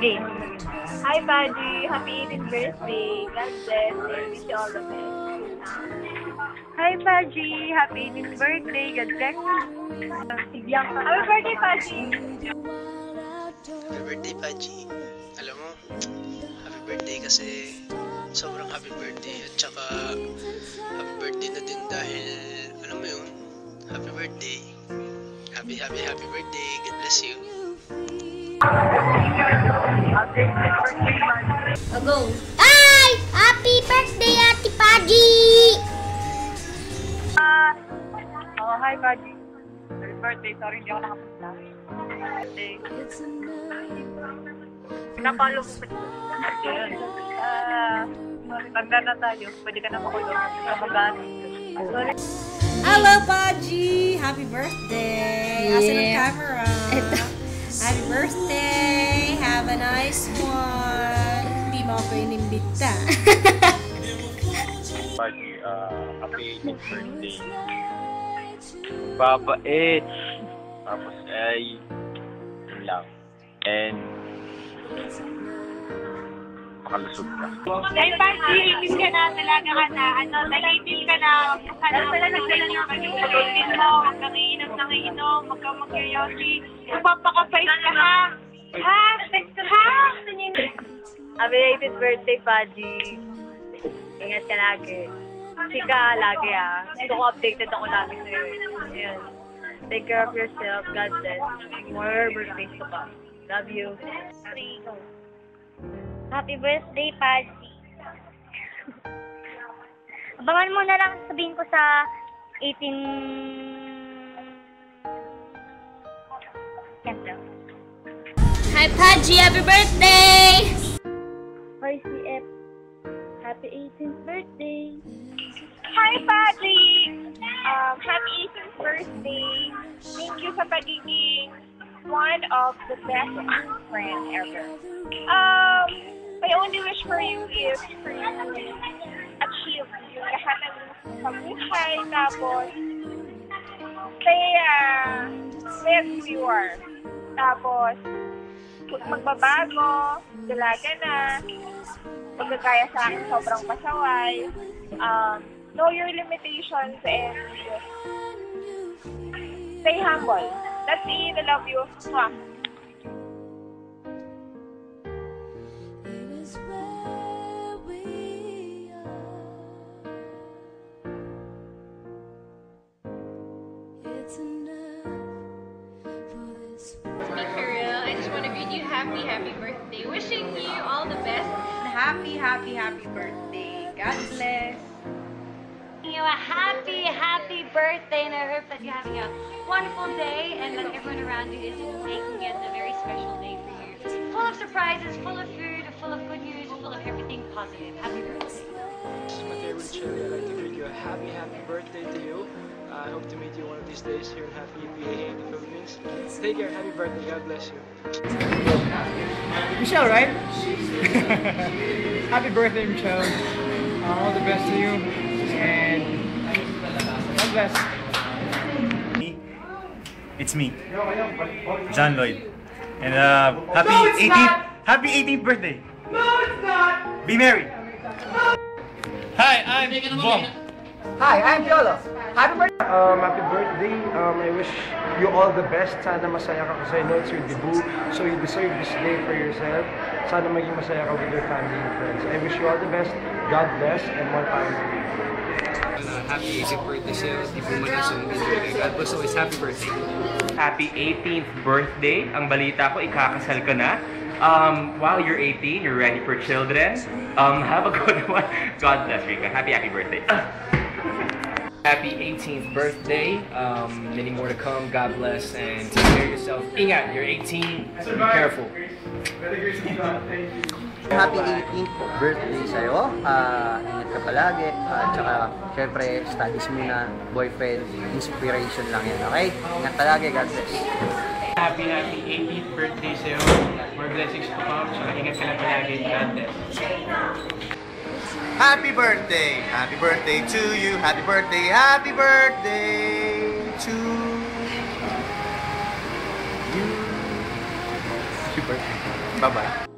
Okay. Hi, Paji. Happy 18th birthday. God bless and wish you all the best. Hi, Paji. Happy 18th birthday. God bless you. Happy birthday, Paji. Happy birthday, Paji. Alam mo, happy birthday kasi sobrang happy birthday. At saka, happy birthday na din dahil, alam mo yun, happy birthday. Happy birthday. God bless you. Go. Ay! Happy birthday, Ate Paji! Oh, hi, Paji. Happy birthday. Sorry, hindi ako nakapunta. Birthday. Pinapalo mo pa yun. Tanda na tayo. Pwede ka na makulong. Kamagano. Sorry. Hello, Paji! Happy birthday! Yeah. Asan ang camera? Happy birthday! Have a nice one! Hindi mo ako inimbita. Paji, happy 18th birthday. Babait. Tapos ay, yun lang. And, makalusog ka. Ay, Paji, itis ka na, talaga ka na. Nag-itis ka na. Pala nagdala ng pag-itis mo. Huwag kang iinom, huwag kang mag-yoyosi. Magpapakapait ka ha. Ha? Happy 18th birthday, Paji. Ingat ka lagi. Chika lagi ha. Gusto ko updated ako lagi sa'yo. Ayan. Take care of yourself. God bless. More birthdays to come. Love you. Happy birthday, Paji. Abangan mo na lang sabihin ko sa 18... Hi, Paji! Happy birthday! Hi, CF. Happy 18th birthday. Hi, Paji! Happy 18th birthday. Thank you sa pagiging one of the best friends ever. My only wish for you is for you to achieve yung lahat ng sa buhay, tapos stay as you are. Tapos, magbabago, dalaga na, pagkakaya sa akin sobrang pasaway, know your limitations and stay humble. That's it. I love you. Mwah. I just want to greet you happy birthday. Wishing you all the best. Happy birthday. God bless. You a happy birthday, and I hope that you're having a wonderful day and that everyone around you is making it a very special day for you. Full of surprises, full of food, full of good news, full of everything positive. Happy birthday. Mateo Richelli, I'd like to greet you a happy birthday to you. I hope to meet you one of these days here in Happy PA in the Philippines. Take care, happy birthday, God bless you. Michelle, right? Happy birthday, Michelle. All the best to you. And God bless. It's me, John Lloyd. And happy 18th birthday. No, it's not. Be merry. Hi, I'm Bong. Hi, I'm Piolo. Happy birthday! Happy birthday. I wish you all the best. Sana masaya ka kasi I know it's your debut. So you deserve this day for yourself. Sana maging masaya ka with your family and friends. I wish you all the best. God bless and more time. Happy 18th birthday sa'yo. Di po man asong God bless always. Happy birthday. Happy 18th birthday. Ang balita ko, ikakasal ka na. Wow, you're 18. You're ready for children. Have a good one. God bless, Rika. Happy birthday. Happy 18th birthday. Many more to come. God bless and take care of yourself. Ingat, you're 18. Be careful. Happy 18th birthday sa'yo. Ingat ka palagi. Tsaka, syempre, studies muna, boyfriend, inspiration lang yan, okay? Ingat palagi, God bless. Happy 18th birthday sa'yo. More blessings to come. Tsaka ingat ka lang palagi. God bless. Happy birthday! Happy birthday to you! Happy birthday! Happy birthday to you! Happy birthday. Bye-bye.